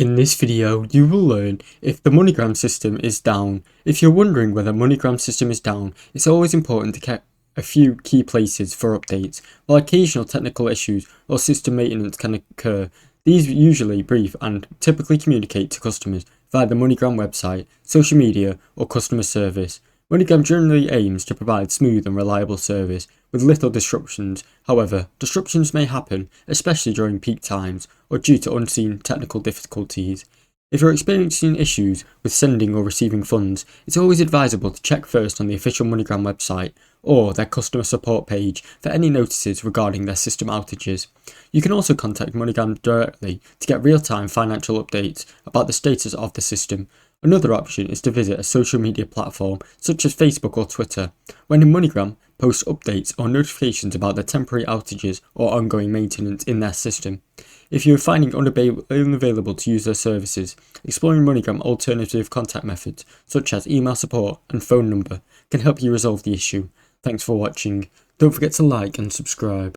In this video, you will learn if the Moneygram system is down. If you're wondering whether Moneygram system is down, it's always important to keep a few key places for updates. While occasional technical issues or system maintenance can occur, these usually brief and typically communicate to customers via the Moneygram website, social media, or customer service. Moneygram generally aims to provide smooth and reliable service with little disruptions. However, disruptions may happen, especially during peak times or due to unseen technical difficulties. If you're experiencing issues with sending or receiving funds, it's always advisable to check first on the official Moneygram website or their customer support page for any notices regarding their system outages. You can also contact Moneygram directly to get real-time financial updates about the status of the system. Another option is to visit a social media platform such as Facebook or Twitter. When in Moneygram, post updates or notifications about the temporary outages or ongoing maintenance in their system. If you are finding unavailable to use their services, exploring Moneygram alternative contact methods such as email support and phone number can help you resolve the issue. Thanks for watching. Don't forget to like and subscribe.